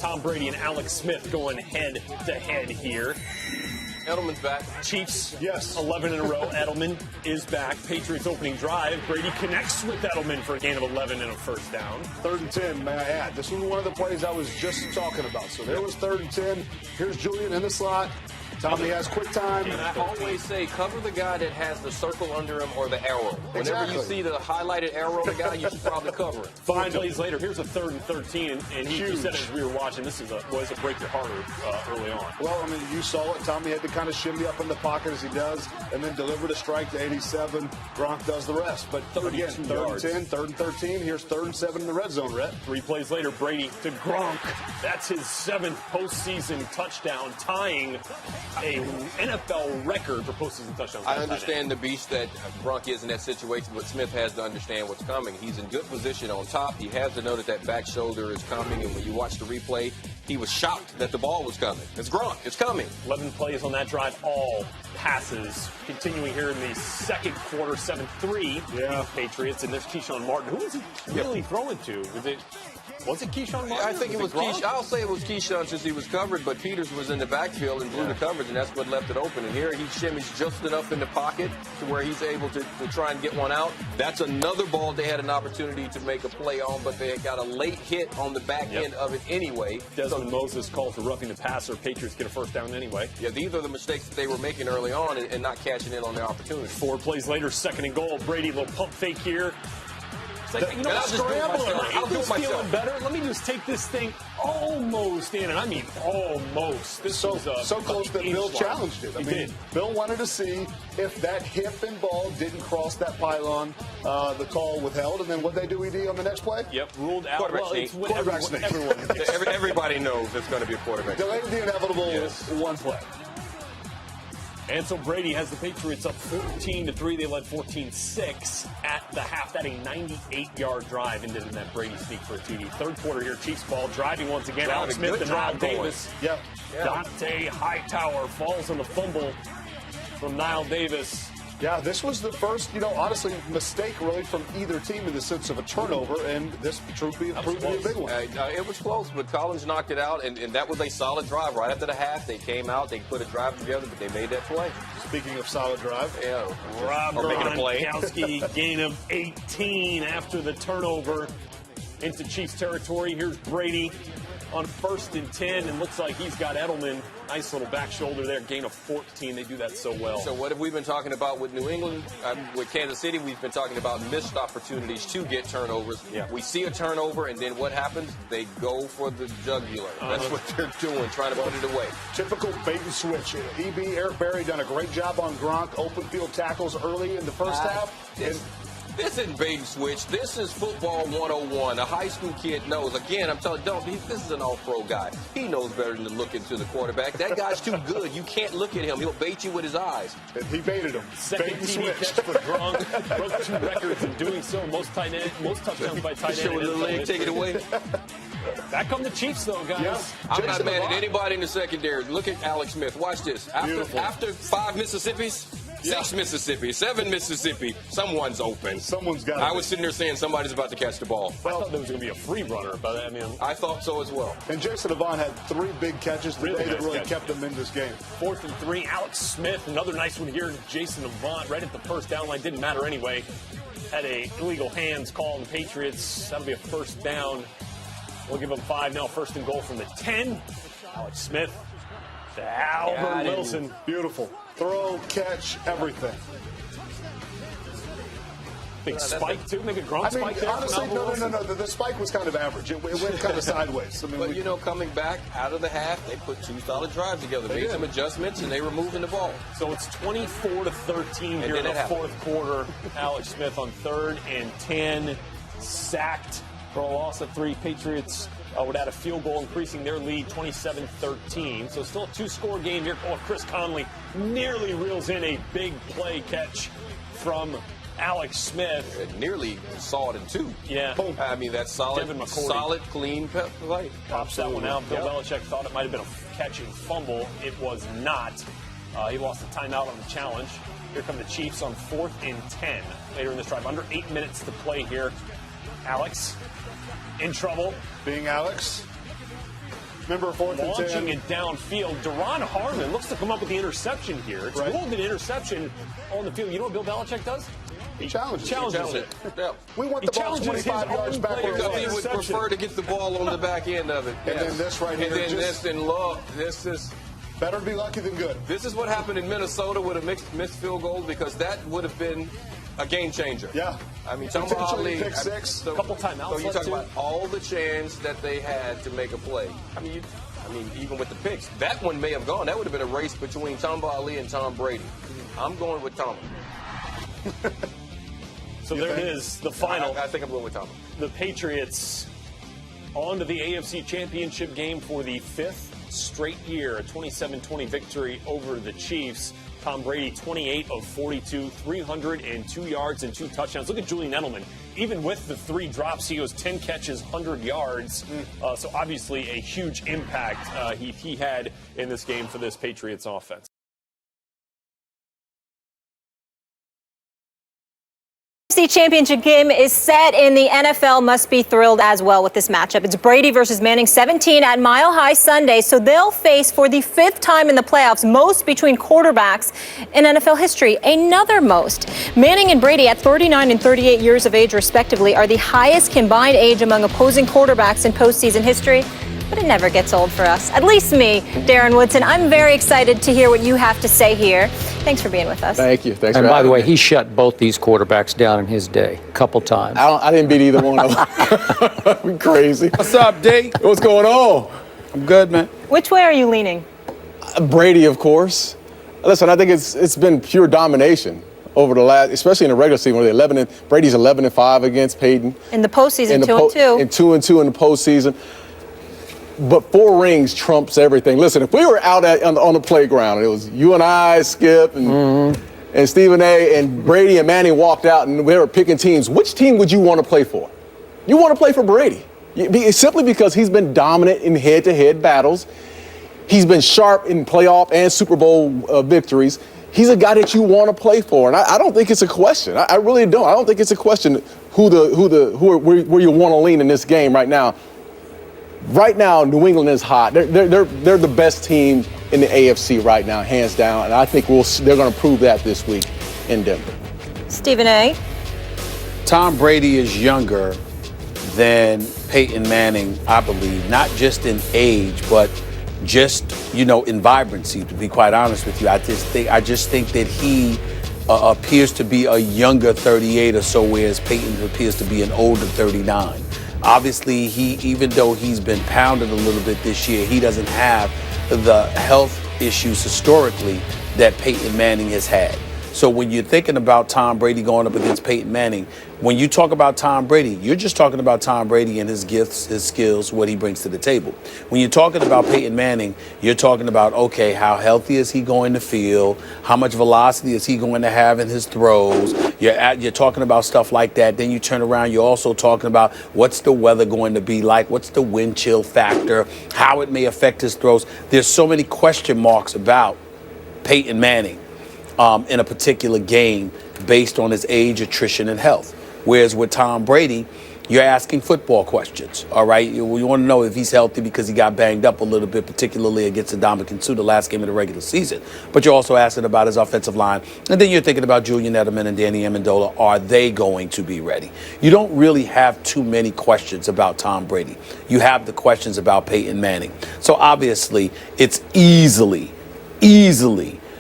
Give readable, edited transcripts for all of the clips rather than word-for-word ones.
Tom Brady and Alex Smith going head-to-head here. Edelman's back. Chiefs, yes, 11 in a row. Edelman is back. Patriots opening drive. Brady connects with Edelman for a gain of 11 and a first down. 3rd and 10, may I add. This was one of the plays I was just talking about. So there was 3rd and 10. Here's Julian in the slot. Tommy has quick time. And I always say, cover the guy that has the circle under him or the arrow. Whenever you see the highlighted arrow of the guy, you should probably cover it. 5 plays later, here's a 3rd and 13, and he said as we were watching, this was a break your heart early on. Well, I mean, you saw it. Tommy had to kind of shimmy up in the pocket as he does, and then deliver the strike to 87. Gronk does the rest. But again, 3rd and 10, 3rd and 13. Here's 3rd and 7 in the red zone, Rhett. 3 plays later, Brady to Gronk. That's his 7th postseason touchdown, tying a NFL record for postseason touchdowns. I understand the beast that Gronk is in that situation, but Smith has to understand what's coming. He's in good position on top. He has to know that that back shoulder is coming, and when you watch the replay, he was shocked that the ball was coming. It's Gronk. It's coming. 11 plays on that drive, all passes. Continuing here in the second quarter, 7-3 Patriots, and there's Keyshawn Martin. Who was he really throwing to? Was it Keyshawn Martin? I think it was Keyshawn. I'll say it was Keyshawn since he was covered, but Peters was in the backfield and blew the coverage, and that's what left it open. And here he shimmies just enough in the pocket to where he's able to try and get one out. That's another ball they had an opportunity to make a play on, but they had got a late hit on the back end of it anyway. Desmond Moses called for roughing the passer. Patriots get a first down anyway. Yeah, these are the mistakes that they were making early on and not catching in on their opportunity. 4 plays later, 2nd and goal. Brady, little pump fake here. It's like, I'll do it myself. Feeling better. Let me just take this thing almost in, and I mean almost. This so was close that Bill challenged it. I mean, Bill wanted to see if that hip and ball didn't cross that pylon. The call withheld, and then what they do, ED, on the next play? Yep, ruled out. Quarterback sneak. Everybody knows it's going to be a quarterback. Delayed the inevitable one play. And so Brady has the Patriots up 14-3. They led 14-6 at the half. That a 98-yard drive into that Brady sneak for a TD. 3rd quarter here, Chiefs ball driving once again. Alex Smith and Niall Davis. Dante Hightower falls on the fumble from Niall Davis. Yeah, this was the first, honestly, mistake really from either team in the sense of a turnover, and this proved to be a big one. It was close, but Collins knocked it out, and that was a solid drive. Right after the half, they came out, they put a drive together, but they made that play. Speaking of solid drive, Rob Gronkowski, gain of 18 after the turnover into Chiefs territory. Here's Brady on 1st and 10, and looks like he's got Edelman. Nice little back shoulder there, gain of 14. They do that so well. So what have we been talking about with New England? With Kansas City, we've been talking about missed opportunities to get turnovers. Yeah. We see a turnover, and then what happens? They go for the jugular. That's what they're doing, trying to put it away. Typical bait and switch. EB, Eric Berry done a great job on Gronk. Open field tackles early in the first half. This isn't bait and switch. This is football 101. A high school kid knows. Again, I'm telling you, this is an all-pro guy. He knows better than to look into the quarterback. That guy's too good. You can't look at him. He'll bait you with his eyes. And he baited him. Second TD catch for Gronk. Broke 2 records in doing so. Most touchdowns by tight end. Show a little leg, take it away. Back on the Chiefs, though, guys. Yes. I'm not mad at anybody in the secondary. Look at Alex Smith. Watch this. After 5 Mississippis, 6 Mississippi, 7 Mississippi, someone's open. Someone's got it. I was sitting there saying somebody's about to catch the ball. I thought there was going to be a free runner, but I thought so as well. And Jason Avant had 3 big catches today that really kept them in this game. 4th and 3, Alex Smith, another nice one here. Jason Avant right at the first down line. Didn't matter anyway. Had a illegal hands call on the Patriots. That'll be a first down. We'll give them 5 now. 1st and goal from the 10. Alex Smith to Albert Wilson. Beautiful. Throw, catch, everything. Big spike, too? Maybe a Gronk spike there? Honestly, no. The spike was kind of average. It went kind of sideways. But, coming back out of the half, they put 2 solid drives together. Made some adjustments, and they were moving the ball. So it's 24-13 here in the 4th quarter. Alex Smith on 3rd and 10. Sacked for a loss of 3. Patriots would add a field goal, increasing their lead 27-13. So still a 2-score game here. Chris Conley nearly reels in a big play catch from Alex Smith. It nearly saw it in 2. Yeah. I mean, that's solid, clean play. Pops that one out. Bill Belichick thought it might have been a catch and fumble. It was not. He lost the timeout on the challenge. Here come the Chiefs on 4th and 10 later in this drive. Under 8 minutes to play here. Alex in trouble. Being Alex. Remember, 4th and 10. Launching it downfield. Deron Harmon looks to come up with the interception here. It's ruled an interception on the field. You know what Bill Belichick does? He challenges it. Yeah. We want the ball 25 yards back where it was. He would prefer to get the ball on the back end of it. And then this right here. And then this, and look, this is... Better to be lucky than good. This is what happened in Minnesota with a missed field goal, because that would have been a game changer. Yeah. I mean, potentially pick six. So, a couple timeouts. So you talk about all the chance that they had to make a play. I mean, even with the picks, that one may have gone. That would have been a race between Tamba Ali and Tom Brady. I'm going with Tom. So there it is, the final. I think I'm going with Tom. The Patriots on to the AFC Championship game for the 5th straight year, a 27-20 victory over the Chiefs. Tom Brady, 28 of 42, 302 yards and 2 touchdowns. Look at Julian Edelman. Even with the 3 drops, he goes 10 catches, 100 yards. So obviously a huge impact he had in this game for this Patriots offense. AFC Championship game is set, and the NFL must be thrilled as well with this matchup. It's Brady versus Manning, 17 at Mile High Sunday, so they'll face for the 5th time in the playoffs, most between quarterbacks in NFL history, another most. Manning and Brady, at 39 and 38 years of age respectively, are the highest combined age among opposing quarterbacks in postseason history. But it never gets old for us, at least me, Darren Woodson. I'm very excited to hear what you have to say here. Thanks for being with us. Thank you. Thanks for having me. And by the way, he me. shut both these quarterbacks down in his day a couple times. I didn't beat either one of them. We crazy. What's up, D? What's going on? I'm good, man. Which way are you leaning? Brady, of course. Listen, I think it's been pure domination over the last, especially in the regular season, where Brady's 11-5 against Peyton. In the postseason, 2-2. And 2-2 in the postseason. But 4 rings trumps everything. Listen, if we were out on the playground, and it was you and I, Skip, and Stephen A, and Brady and Manning walked out, and we were picking teams, which team would you want to play for? You want to play for Brady. Simply because he's been dominant in head-to-head battles. He's been sharp in playoff and Super Bowl victories. He's a guy that you want to play for, and I don't think it's a question. I really don't. I don't think it's a question where you want to lean in this game right now. Right now, New England is hot. They're the best team in the AFC right now, hands down, and I think they're going to prove that this week in Denver. Stephen A. Tom Brady is younger than Peyton Manning, I believe, not just in age, but just, in vibrancy, to be quite honest with you. I just think that he appears to be a younger 38 or so, whereas Peyton appears to be an older 39. Obviously, even though he's been pounded a little bit this year, he doesn't have the health issues historically that Peyton Manning has had. So when you're thinking about Tom Brady going up against Peyton Manning, when you talk about Tom Brady, you're just talking about Tom Brady and his gifts, his skills, what he brings to the table. When you're talking about Peyton Manning, you're talking about, okay, how healthy is he going to feel? How much velocity is he going to have in his throws? You're talking about stuff like that. Then you turn around, you're also talking about what's the weather going to be like? What's the wind chill factor? How it may affect his throws? There's so many question marks about Peyton Manning in a particular game based on his age, attrition, and health. Whereas with Tom Brady, you're asking football questions, all right? You want to know if he's healthy because he got banged up a little bit, particularly against Ndamukong Suh the last game of the regular season. But you're also asking about his offensive line. And then you're thinking about Julian Edelman and Danny Amendola. Are they going to be ready? You don't really have too many questions about Tom Brady. You have the questions about Peyton Manning. So obviously, it's easily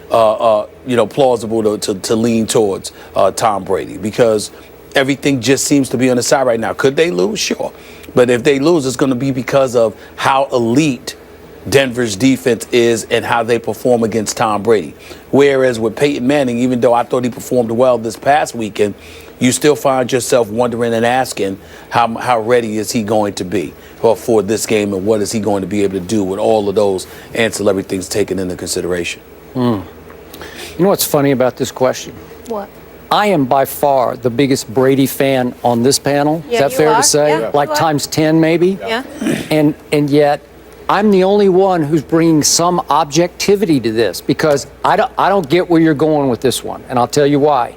plausible to lean towards Tom Brady because everything just seems to be on the side right now. Could they lose? Sure. But if they lose, it's going to be because of how elite Denver's defense is and how they perform against Tom Brady. Whereas with Peyton Manning, even though I thought he performed well this past weekend, you still find yourself wondering and asking how ready is he going to be for this game and what is he going to be able to do with all of those ancillary things taken into consideration. You know what's funny about this question? What? I am by far the biggest Brady fan on this panel. Yeah, is that fair to say? Yeah, like times 10 maybe? Yeah. And yet I'm the only one who's bringing some objectivity to this because I don't get where you're going with this one, and I'll tell you why.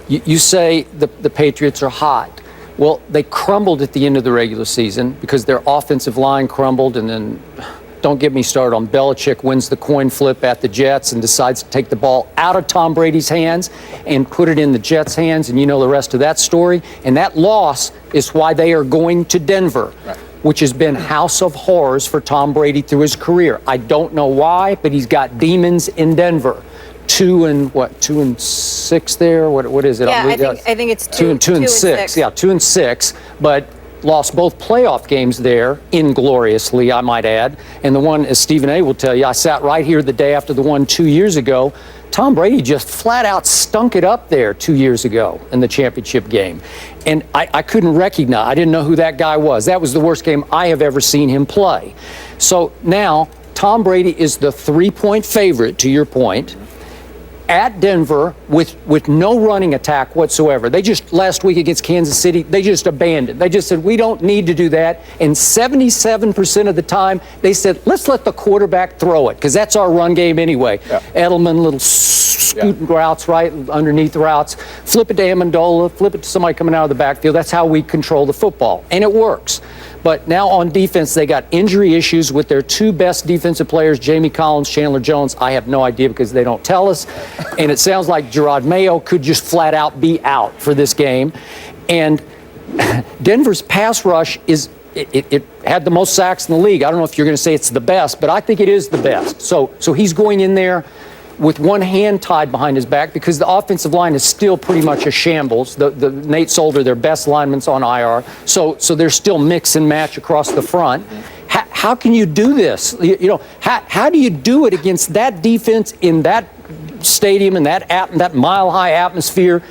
You say the Patriots are hot. Well, they crumbled at the end of the regular season because their offensive line crumbled, and then don't get me started on Belichick wins the coin flip at the Jets and decides to take the ball out of Tom Brady's hands and put it in the Jets' hands, and you know the rest of that story. And that loss is why they are going to Denver, which has been house of horrors for Tom Brady through his career. I don't know why, but he's got demons in Denver. 2-6 there. What is it? Yeah, I think it's 2 and 6. Yeah, 2 and 6, but lost both playoff games there ingloriously, I might add. And the one, as Stephen A. will tell you, I sat right here the day after the one 2 years ago. Tom Brady just flat out stunk it up there 2 years ago in the championship game. And I couldn't recognize, I didn't know who that guy was. That was the worst game I have ever seen him play. So now Tom Brady is the 3-point favorite, to your point, at Denver with no running attack whatsoever. They just, last week against Kansas City, they just abandoned. They just said, we don't need to do that. And 77% of the time, they said, let's let the quarterback throw it, because that's our run game anyway. Yeah. Edelman, little scooting routes, right, underneath routes. Flip it to Amendola, flip it to somebody coming out of the backfield. That's how we control the football, and it works. But now on defense, they got injury issues with their two best defensive players, Jamie Collins, Chandler Jones. I have no idea because they don't tell us. And it sounds like Gerard Mayo could just flat out be out for this game. And Denver's pass rush it had the most sacks in the league. I don't know if you're going to say it's the best, but I think it is the best. So he's going in there with one hand tied behind his back because the offensive line is still pretty much a shambles. The Nate Solder, their best lineman's on IR, so they're still mix and match across the front. How can you do this? How do you do it against that defense in that stadium and that mile-high atmosphere?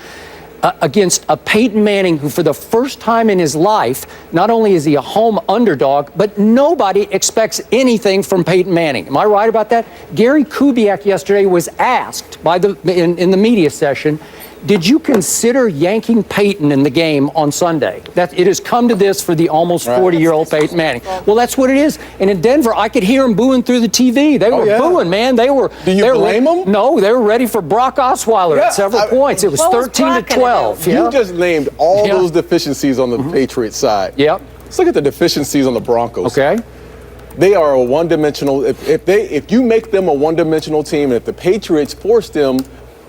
Against a Peyton Manning who, for the first time in his life, not only is he a home underdog, but nobody expects anything from Peyton Manning. Am I right about that? Gary Kubiak yesterday was asked in the media session, did you consider yanking Peyton in the game on Sunday? That it has come to this for the almost 40-year-old Peyton Manning. Well, that's what it is. And in Denver, I could hear them booing through the TV. They were booing, man. They were. Do you blame them? No, they were ready for Brock Osweiler at several points. It was 13-12. You just named all those deficiencies on the Patriots side. Yep. Let's look at the deficiencies on the Broncos. Okay. They are a one-dimensional. If you make them a one-dimensional team, and if the Patriots force them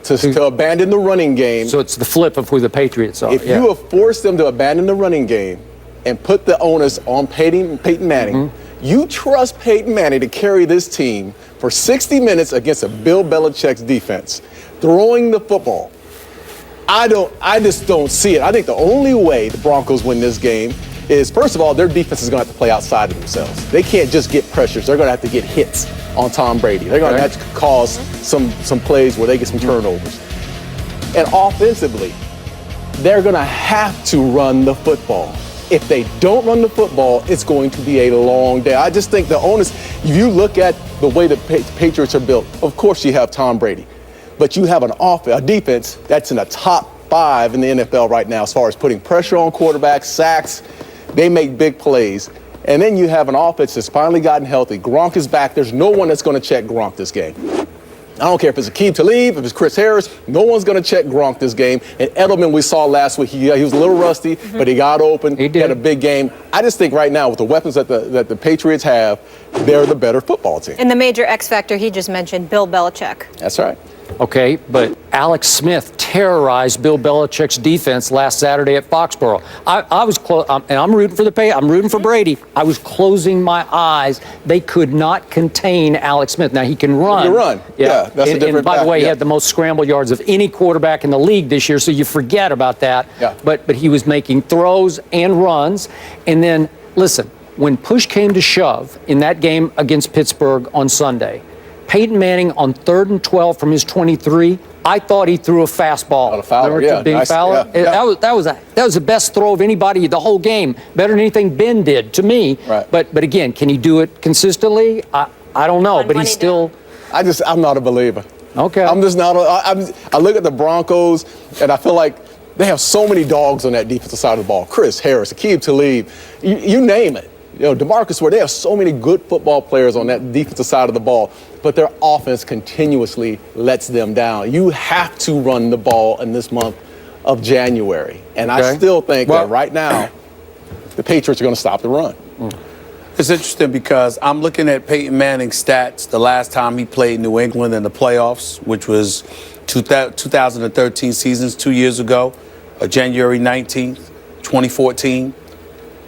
to abandon the running game. So it's the flip of who the Patriots are. If you have forced them to abandon the running game and put the onus on Peyton Manning, you trust Peyton Manning to carry this team for 60 minutes against a Bill Belichick's defense, throwing the football. I just don't see it. I think the only way the Broncos win this game is, first of all, their defense is going to have to play outside of themselves. They can't just get pressures. They're going to have to get hits on Tom Brady. They're going to have to cause some plays where they get some turnovers. And offensively, they're going to have to run the football. If they don't run the football, it's going to be a long day. I just think the onus, if you look at the way the Patriots are built, of course you have Tom Brady, but you have a defense that's in the top 5 in the NFL right now as far as putting pressure on quarterbacks, sacks. They make big plays. And then you have an offense that's finally gotten healthy. Gronk is back. There's no one that's going to check Gronk this game. I don't care if it's Aqib Talib, if it's Chris Harris. No one's going to check Gronk this game. And Edelman, we saw last week, he was a little rusty, but he got open. He had a big game. I just think right now, with the weapons that the Patriots have, they're the better football team. And the major X factor he just mentioned, Bill Belichick. That's right. Okay, but Alex Smith terrorized Bill Belichick's defense last Saturday at Foxborough. I was close, and I'm rooting for I'm rooting for Brady. I was closing my eyes. They could not contain Alex Smith. Now he can run. He can run. Yeah, that's a different. And by the way, he had the most scramble yards of any quarterback in the league this year. So you forget about that. Yeah. But he was making throws and runs. And then listen, when push came to shove in that game against Pittsburgh on Sunday, Peyton Manning on 3rd and 12 from his 23, I thought he threw a fastball. A Fowler, yeah. Nice, Fowler? Yeah. That was the best throw of anybody the whole game. Better than anything Ben did to me. Right. But again, can he do it consistently? I don't know. But he's still. I'm not a believer. Okay. I'm just not. I look at the Broncos and I feel like they have so many dogs on that defensive side of the ball. Chris Harris, Aqib Talib, you name it. DeMarcus Ware, they have so many good football players on that defensive side of the ball, but their offense continuously lets them down. You have to run the ball in this month of January. And I still think that right now, the Patriots are going to stop the run. It's interesting because I'm looking at Peyton Manning's stats the last time he played New England in the playoffs, which was 2013 seasons, 2 years ago, January 19th, 2014.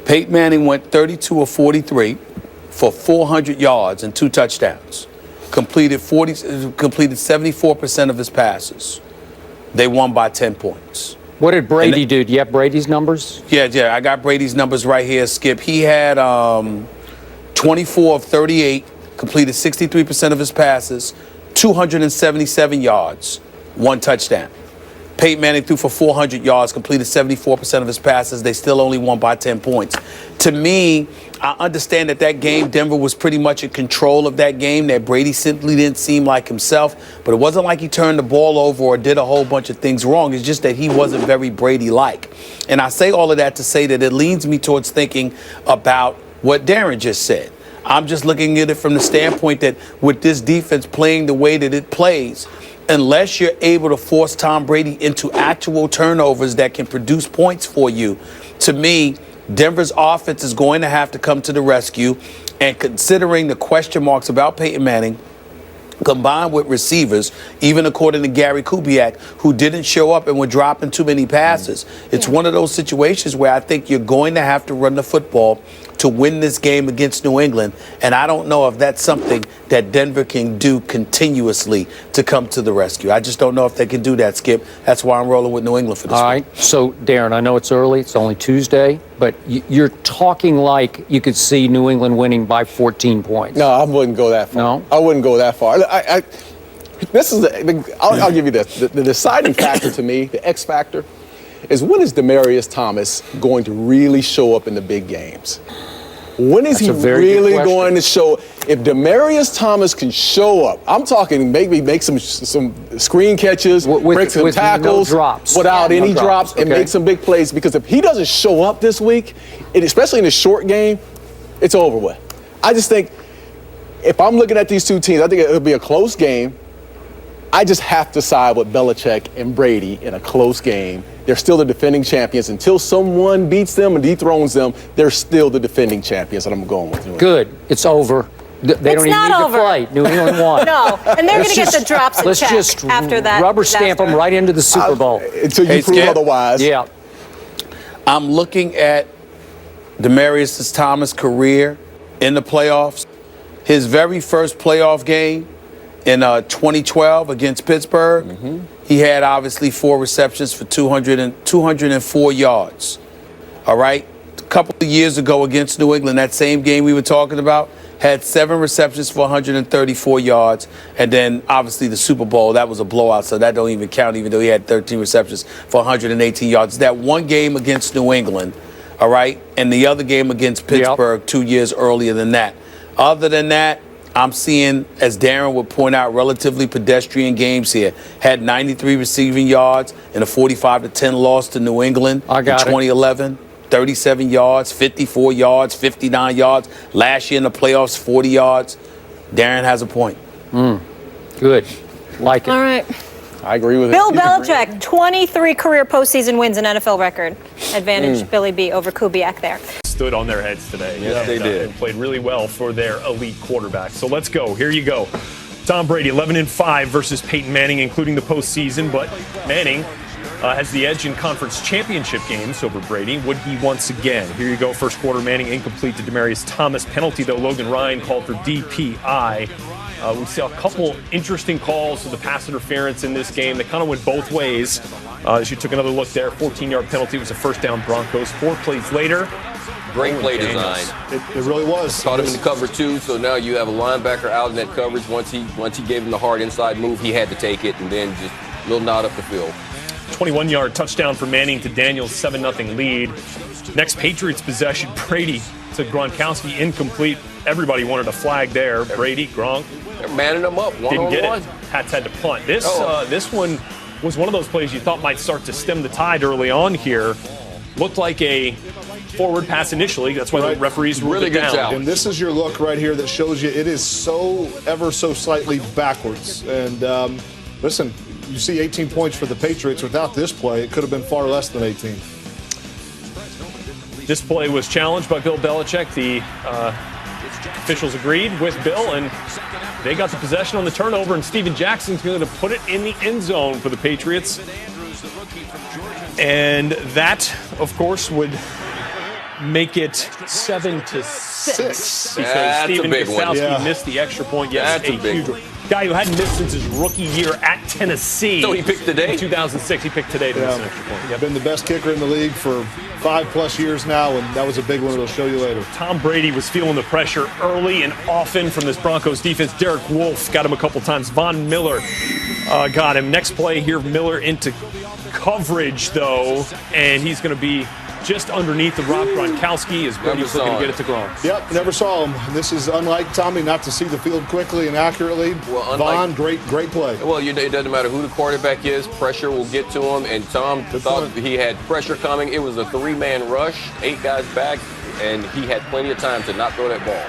Peyton Manning went 32 of 43 for 400 yards and 2 touchdowns. Completed 74% of his passes. They won by 10 points. What did Brady do? Do you have Brady's numbers? Yeah, I got Brady's numbers right here, Skip. He had 24 of 38, completed 63% of his passes, 277 yards, 1 touchdown. Peyton Manning threw for 400 yards, completed 74% of his passes. They still only won by 10 points. To me, I understand that game, Denver was pretty much in control of that game, that Brady simply didn't seem like himself. But it wasn't like he turned the ball over or did a whole bunch of things wrong. It's just that he wasn't very Brady-like. And I say all of that to say that it leads me towards thinking about what Darren just said. I'm just looking at it from the standpoint that with this defense playing the way that it plays, unless you're able to force Tom Brady into actual turnovers that can produce points for you, to me, Denver's offense is going to have to come to the rescue. And considering the question marks about Peyton Manning, combined with receivers, even according to Gary Kubiak, who didn't show up and were dropping too many passes, it's one of those situations where I think you're going to have to run the football to win this game against New England. And I don't know if that's something that Denver can do continuously to come to the rescue. I just don't know if they can do that, Skip. That's why I'm rolling with New England for this one. All right. So, Darren, I know it's early. It's only Tuesday. But you're talking like you could see New England winning by 14 points. No, I wouldn't go that far. No? I wouldn't go that far. I'll give you this. The deciding factor to me, the X factor, is when is Demaryius Thomas going to really show up in the big games? When is he really going to show? If Demaryius Thomas can show up, I'm talking maybe make some screen catches, break some tackles, no drops. without any drops, and make some big plays. Because if he doesn't show up this week, and especially in a short game, it's over with. I just think if I'm looking at these two teams, I think it'll be a close game. I just have to side with Belichick and Brady in a close game. They're still the defending champions. Until someone beats them and dethrones them, they're still the defending champions, and I'm going with New England. Good. It's over. They don't even need to play. New England won. No, and they're going to get the drops and check just after that. Rubber stamp them right into the Super Bowl. Until you prove otherwise. Yeah. I'm looking at Demaryius Thomas' career in the playoffs. His very first playoff game in 2012 against Pittsburgh, he had obviously 4 receptions for 204 yards. All right? A couple of years ago against New England, that same game we were talking about, had 7 receptions for 134 yards. And then obviously the Super Bowl, that was a blowout, so that don't even count, even though he had 13 receptions for 118 yards. That one game against New England, all right, and the other game against Pittsburgh 2 years earlier than that. Other than that, I'm seeing, as Darren would point out, relatively pedestrian games here. Had 93 receiving yards in a 45-10 loss to New England in 2011. 37 yards, 54 yards, 59 yards. Last year in the playoffs, 40 yards. Darren has a point. Good. Like it. All right. I agree with Bill Belichick, 23 career postseason wins, an NFL record. Advantage Billy B over Kubiak there. Stood on their heads today. Yes, they did. And played really well for their elite quarterback. So let's go. Here you go. Tom Brady, 11-5 versus Peyton Manning, including the postseason. But Manning has the edge in conference championship games over Brady. Would he once again? Here you go. First quarter, Manning incomplete to Demaryius Thomas. Penalty, though, Logan Ryan called for DPI. We saw a couple interesting calls to the pass interference in this game that kind of went both ways. As you took another look there, 14-yard penalty. It was a first down Broncos. 4 plays later. Great play design. It really was. Caught him in the cover 2, so now you have a linebacker out in that coverage. Once he gave him the hard inside move, he had to take it, and then just a little nod up the field. 21-yard touchdown for Manning to Daniels' 7-0 lead. Next Patriots possession, Brady to Gronkowski, incomplete. Everybody wanted a flag there. Brady, Gronk. They're manning them up, Didn't get one-on-one. it. Pats had to punt. This one was one of those plays you thought might start to stem the tide early on here. Looked like a forward pass initially. That's why the referees ruled it down. And this is your look right here that shows you it is so ever so slightly backwards. And listen, you see 18 points for the Patriots. Without this play, it could have been far less than 18. This play was challenged by Bill Belichick. The officials agreed with Bill, and they got the possession on the turnover, and Steven Jackson's going to put it in the end zone for the Patriots. And that, of course, would make it 7-6. Because That's Steven a big one. Gostkowski missed the extra point. Yes, That's a big huge one. guy who hadn't missed since his rookie year at Tennessee. So he picked today? In 2006, he picked today to miss an extra point. Yep. Been the best kicker in the league for 5+ years now, and that was a big one it'll show you later. Tom Brady was feeling the pressure early and often from this Broncos defense. Derek Wolfe got him a couple times. Von Miller got him. Next play here, Miller into coverage, though, and he's going to be just underneath the Rob Gronkowski as Brady's looking to get it to Gronk. Yep, never saw him. This is unlike Tommy, not to see the field quickly and accurately. Well, Von, great play. Well, it doesn't matter who the quarterback is. Pressure will get to him, and Tom thought he had pressure coming. It was a 3-man rush, 8 guys back, and he had plenty of time to not throw that ball.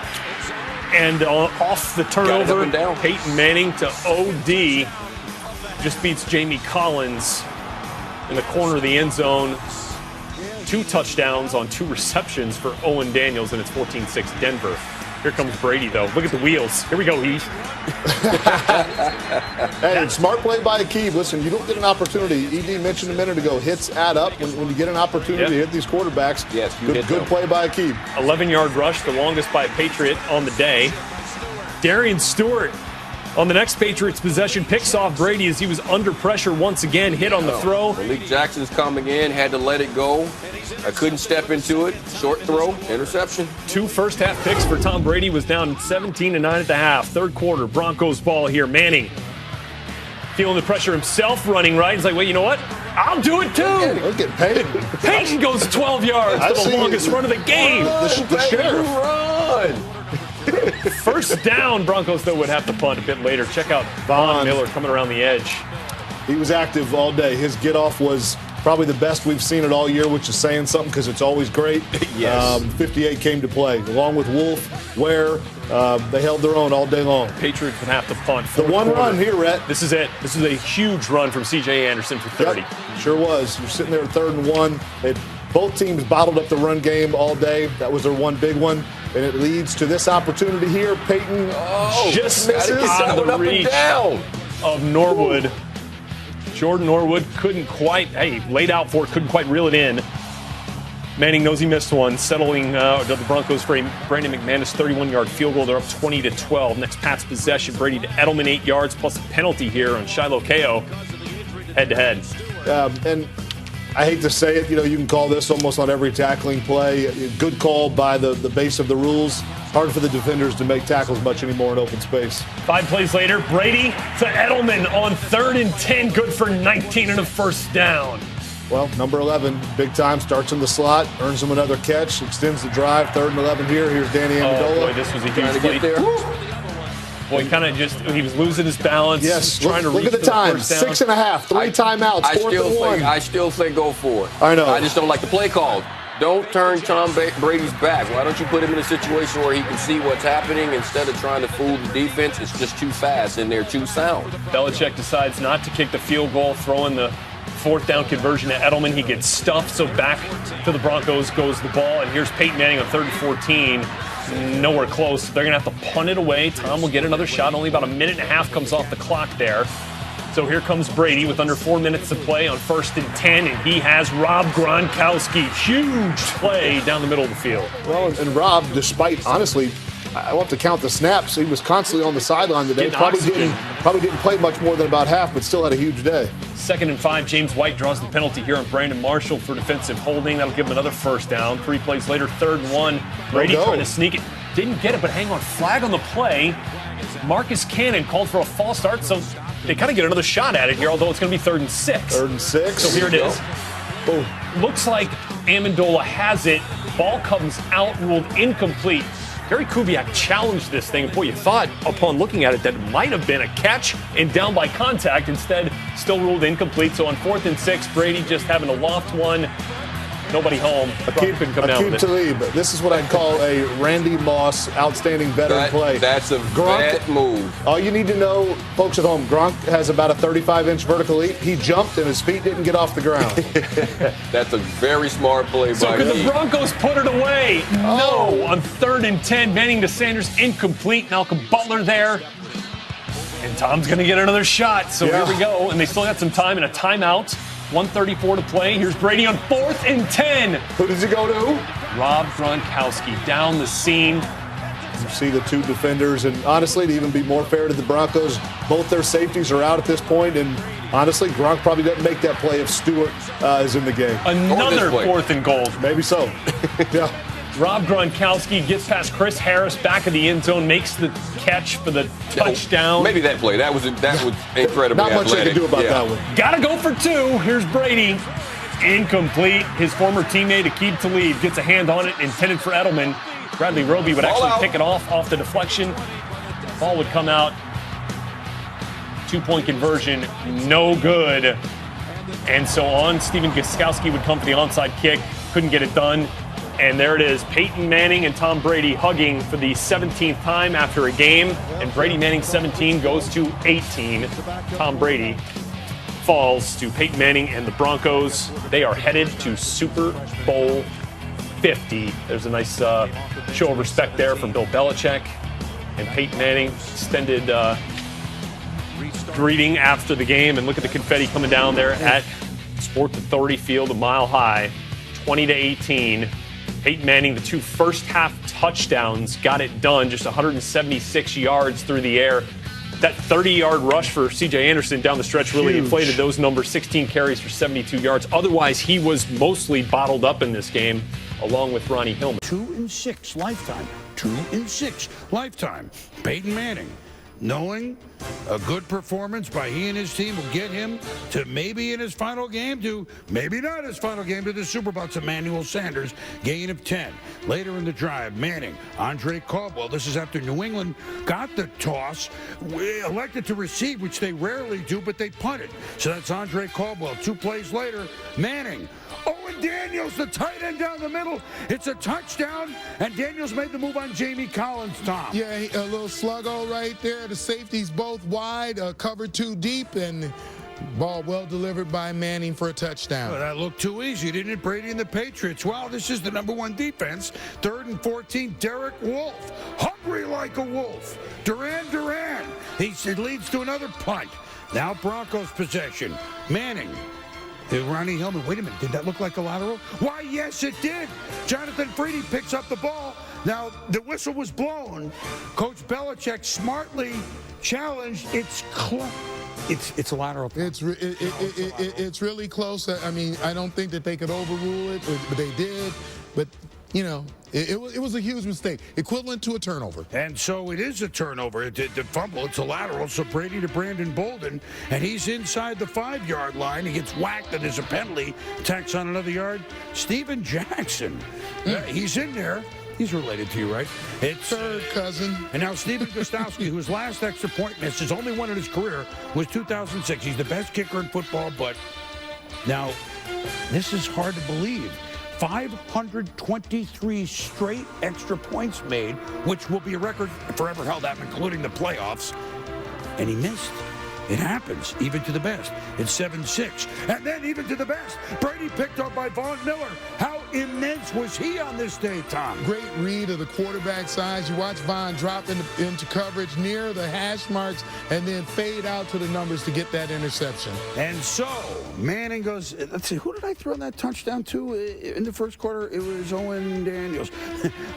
And off the turnover, up and down. Peyton Manning to OD just beats Jamie Collins in the corner of the end zone. 2 touchdowns on 2 receptions for Owen Daniels, and it's 14-6 Denver. Here comes Brady, though. Look at the wheels. Here we go, Heath. Hey, smart play by Akeem. Listen, you don't get an opportunity. ED mentioned a minute ago, hits add up when you get an opportunity to hit these quarterbacks. Yes, good play by Akeem. 11-yard rush, the longest by a Patriot on the day. Darian Stewart on the next Patriots possession picks off Brady as he was under pressure once again, hit on the throw. Malik Jackson's coming in, had to let it go. I couldn't step into it. Short throw, interception. 2 first-half picks for Tom Brady, was down 17-9 at the half. Third quarter, Broncos ball here. Manning feeling the pressure himself, running right. He's like, well, you know what? I'll do it too. Look at Peyton. Peyton goes 12 yards for the longest run of the game. The sheriff. Run! First down, Broncos, though, would have to punt a bit later. Check out Von Miller coming around the edge. He was active all day. His get-off was probably the best we've seen it all year, which is saying something because it's always great. Yes. 58 came to play, along with Wolf, Ware. They held their own all day long. Patriots would have to punt. The one run here, Rhett. This is it. This is a huge run from C.J. Anderson for 30. Yep, sure was. You're sitting there at 3rd and 1. Both teams bottled up the run game all day. That was their one big one. And it leads to this opportunity here. Peyton just misses out of the reach of Norwood. Jordan Norwood couldn't quite, laid out for it, couldn't quite reel it in. Manning knows he missed one, settling the Broncos for a Brandon McManus 31-yard field goal. They're up 20-12. Next Pats possession, Brady to Edelman 8 yards plus a penalty here on Shiloh Ko head-to-head. And I hate to say it, you can call this almost on every tackling play. Good call by the base of the rules. Hard for the defenders to make tackles much anymore in open space. 5 plays later, Brady to Edelman on 3rd and 10, good for 19 and a first down. Well, number 11, big time, starts in the slot, earns him another catch, extends the drive, 3rd and 11 here. Here's Danny Amendola. Oh, boy, this was a huge play. Boy, he was losing his balance. Yes, trying to reach look at the time, 6.5, 3 timeouts, 4th and 1. I still say go for it. I know. I just don't like the play call. Don't turn Tom Brady's back. Why don't you put him in a situation where he can see what's happening instead of trying to fool the defense? It's just too fast and they're too sound. Belichick decides not to kick the field goal, throwing the 4th down conversion to Edelman. He gets stuffed, so back to the Broncos goes the ball. And here's Peyton Manning on 3rd and 14. Nowhere close. They're going to have to punt it away. Tom will get another shot. Only about a minute and a half comes off the clock there. So here comes Brady with under 4 minutes to play on 1st and 10, and he has Rob Gronkowski. Huge play down the middle of the field. Well, and Rob, despite, honestly, I want to count the snaps. He was constantly on the sideline today. Probably didn't play much more than about half, but still had a huge day. 2nd and 5, James White draws the penalty here on Brandon Marshall for defensive holding. That'll give him another first down. 3 plays later, 3rd and 1. Brady trying to sneak it. Didn't get it, but hang on. Flag on the play. Marcus Cannon called for a false start, so they kind of get another shot at it here, although it's going to be 3rd and 6. 3rd and 6. So here it is. Boom. Looks like Amendola has it. Ball comes out, ruled incomplete. Gary Kubiak challenged this thing. Boy, you thought upon looking at it that it might have been a catch and down by contact. Instead, still ruled incomplete. So on 4th and 6, Brady just having to loft one. Nobody home. Gronk couldn't come down with it. Talib. This is what I'd call a Randy Moss outstanding veteran play. That's a bad move. All you need to know, folks at home, Gronk has about a 35-inch vertical leap. He jumped and his feet didn't get off the ground. That's a very smart play So by could me. the Broncos put it away? No. On 3rd and 10, Manning to Sanders, incomplete. Malcolm Butler there. And Tom's going to get another shot. So here we go. And they still got some time and a timeout. 1:34 to play. Here's Brady on 4th and 10. Who does he go to? Rob Gronkowski down the seam. You see the two defenders, and honestly, to even be more fair to the Broncos, both their safeties are out at this point, and honestly, Gronk probably doesn't make that play if Stewart is in the game. Another 4th and goal. Maybe so. Yeah. Rob Gronkowski gets past Chris Harris, back of the end zone, makes the catch for the touchdown. Maybe that play. That was incredibly Not much athletic. they can do about that one. Gotta go for 2. Here's Brady. Incomplete. His former teammate, Aqib Talib, gets a hand on it, intended for Edelman. Bradley Roby would actually pick it off the deflection. Ball would come out. 2-point conversion, no good. And so on, Steven Gostkowski would come for the onside kick. Couldn't get it done. And there it is, Peyton Manning and Tom Brady hugging for the 17th time after a game. And Brady Manning's 17 goes to 18. Tom Brady falls to Peyton Manning and the Broncos. They are headed to Super Bowl 50. There's a nice show of respect there from Bill Belichick. And Peyton Manning extended greeting after the game. And look at the confetti coming down there at Sports Authority Field, a mile high, 20-18. Peyton Manning, the 2 first-half touchdowns, got it done, just 176 yards through the air. That 30-yard rush for C.J. Anderson down the stretch really inflated those numbers, 16 carries for 72 yards. Otherwise, he was mostly bottled up in this game, along with Ronnie Hillman. 2-6 lifetime. 2-6 lifetime. Peyton Manning, knowing a good performance by he and his team will get him to maybe in his final game to maybe not his final game to the Super Bowl. It's Emmanuel Sanders, gain of 10. Later in the drive, Manning, Andre Caldwell. This is after New England got the toss, elected to receive, which they rarely do, but they punted. So that's Andre Caldwell. 2 plays later, Manning. Owen Daniels, the tight end down the middle. It's a touchdown, and Daniels made the move on Jamie Collins, Tom. Yeah, a little sluggo right there. The safeties both wide, covered too deep, and ball well delivered by Manning for a touchdown. Well, that looked too easy, didn't it, Brady and the Patriots? Well, this is the #1 defense. 3rd and 14, Derek Wolfe, hungry like a wolf. Duran, he leads to another punt. Now Broncos possession. Manning. Ronnie Hillman, wait a minute, did that look like a lateral? Why, yes, it did. Jonathan Freedy picks up the ball. Now, the whistle was blown. Coach Belichick smartly challenged. It's a lateral. It's really close. I mean, I don't think that they could overrule it, but they did. But, you know, it was a huge mistake, equivalent to a turnover. And so it is a turnover. The fumble, it's a lateral. So Brady to Brandon Bolden, and he's inside the 5-yard line. He gets whacked, and there's a penalty. Tacks on another yard. Steven Jackson, he's in there. He's related to you, right? It's third cousin. And now Steven Gostkowski, whose last extra point miss, his only one in his career, was 2006. He's the best kicker in football, but now this is hard to believe. 523 straight extra points made, which will be a record forever held out, including the playoffs. And he missed. It happens, even to the best. It's 7-6. And then even to the best, Brady picked up by Von Miller. How immense was he on this day, Tom? Great read of the quarterback size. You watch Von drop into coverage near the hash marks and then fade out to the numbers to get that interception. And so Manning goes, let's see, who did I throw that touchdown to in the first quarter? It was Owen Daniels.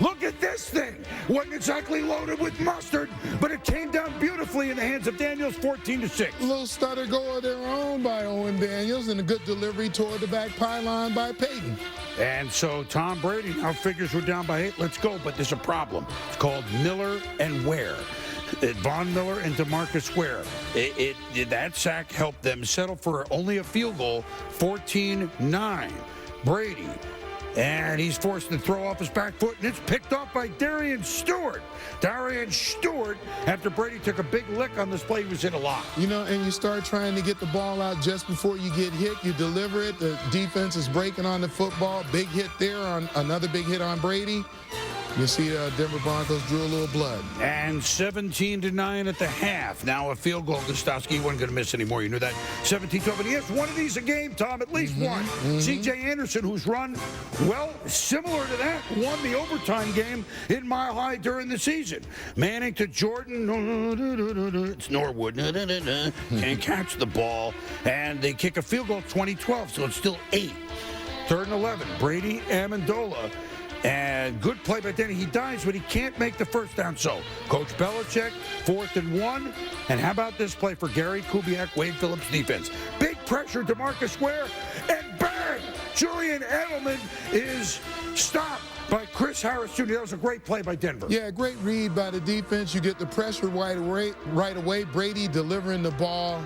Look at this thing. Wasn't exactly loaded with mustard, but it came down beautifully in the hands of Daniels, 14-6. A little stutter go of their own by Owen Daniels and a good delivery toward the back pylon by Peyton. And so Tom Brady now figures we're down by 8. Let's go, but there's a problem. It's called Miller and Ware. Von Miller and DeMarcus Ware. That sack helped them settle for only a field goal, 14-9. Brady And he's forced to throw off his back foot, and it's picked off by Darian Stewart. Darian Stewart, after Brady took a big lick on this play, he was hit a lot. You know, and you start trying to get the ball out just before you get hit. You deliver it. The defense is breaking on the football. Big hit there on another big hit on Brady. You see Denver Broncos drew a little blood. And 17-9 at the half. Now a field goal. Gostowski wasn't going to miss anymore. You knew that. 17-12. And he has one of these a game, Tom, at least one. C.J. Anderson, who's run, well, similar to that, won the overtime game in Mile High during the season. Manning to Jordan. It's Norwood. Can't catch the ball. And they kick a field goal 2012, so it's still 8. 3rd and 11. Brady Amendola. And good play by Denny. He dives, but he can't make the first down. So, Coach Belichick, 4th and 1. And how about this play for Gary Kubiak, Wade Phillips defense? Big pressure to Marcus Ware, and bang! Julian Edelman is stopped by Chris Harris Jr. That was a great play by Denver. Yeah, great read by the defense. You get the pressure right away. Brady delivering the ball.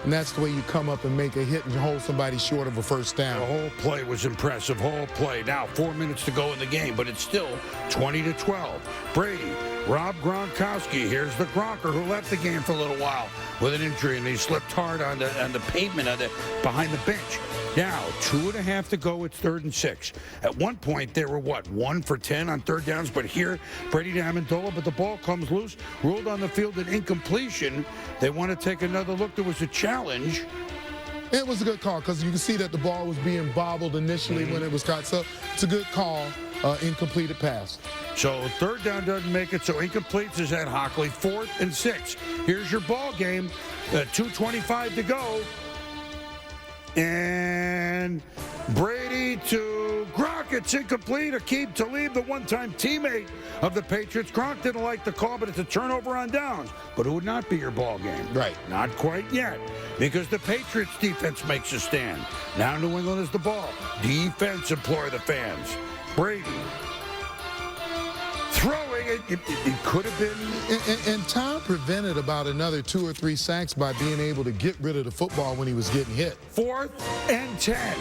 And that's the way you come up and make a hit and hold somebody short of a first down. The whole play was impressive, whole play. Now, 4 minutes to go in the game, but it's still 20-12. Brady, Rob Gronkowski. Here's the Gronker who left the game for a little while with an injury, and he slipped hard on the pavement behind the bench. Now, 2.5 to go. It's 3rd and 6. At one point, they were, 1 for 10 on 3rd downs? But here, Brady to Amendola, but the ball comes loose, ruled on the field an incompletion. They want to take another look. There was a challenge. It was a good call because you can see that the ball was being bobbled initially when it was caught. So it's a good call, incompleted pass. So 3rd down doesn't make it, so incomplete is at Hockley. 4th and 6. Here's your ball game. 2:25 to go. And Brady to Gronk. It's incomplete. Aqib Talib, the one-time teammate of the Patriots. Gronk didn't like the call, but it's a turnover on downs. But it would not be your ball game. Right. Not quite yet, because the Patriots defense makes a stand. Now New England has the ball. Defense implore the fans. Brady throwing it. It could have been. And Tom prevented about another 2 or 3 sacks by being able to get rid of the football when he was getting hit. 4th and 10.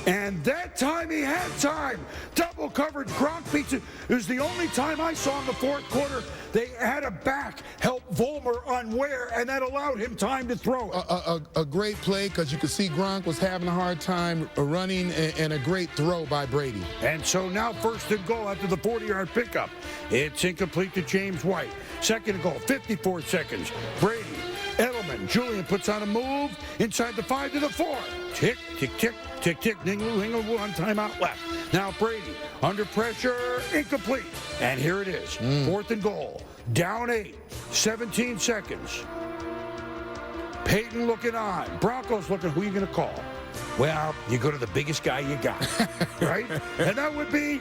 And that time he had time. Double coverage. Gronk beats it. It was the only time I saw in the 4th quarter they had a back help Vollmer on Ware, and that allowed him time to throw it. A great play because you could see Gronk was having a hard time running, and a great throw by Brady. And so now 1st and goal after the 40-yard pickup. It's incomplete to James White. 2nd and goal, 54 seconds. Brady, Edelman, Julian puts on a move inside the 5 to the 4. Tick, tick, tick, tick, tick. Hingle, one timeout left. Now Brady, under pressure, incomplete. And here it is, 4th and goal. Down 8, 17 seconds. Peyton looking on. Broncos looking, who are you going to call? Well, you go to the biggest guy you got, right? And that would be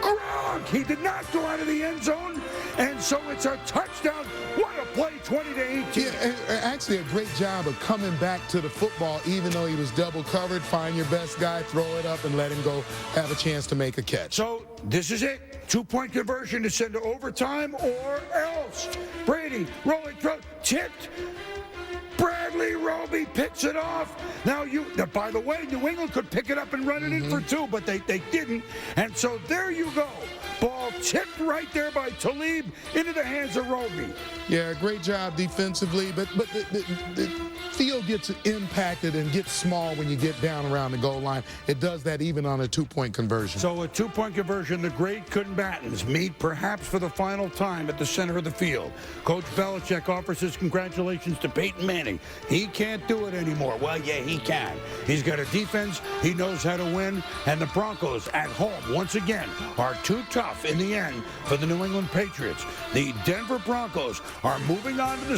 Gronk. He did not go out of the end zone, and so it's a touchdown. What a play, 20-18. Yeah, actually a great job of coming back to the football, even though he was double covered. Find your best guy, throw it up, and let him go have a chance to make a catch. So this is it. 2-point conversion to send to overtime or else. Brady, rolling throw, tipped. Bradley Roby picks it off. Now, by the way, New England could pick it up and run it in for 2, but they didn't. And so there you go. Ball tipped right there by Talib into the hands of Roby. Yeah, great job defensively, but the field gets impacted and gets small when you get down around the goal line. It does that even on a 2-point conversion. So a 2-point conversion, the great combatants meet perhaps for the final time at the center of the field. Coach Belichick offers his congratulations to Peyton Manning. He can't do it anymore. Well, yeah, he can. He's got a defense. He knows how to win. And the Broncos at home, once again, are too tough in the end for the New England Patriots. The Denver Broncos are moving on to the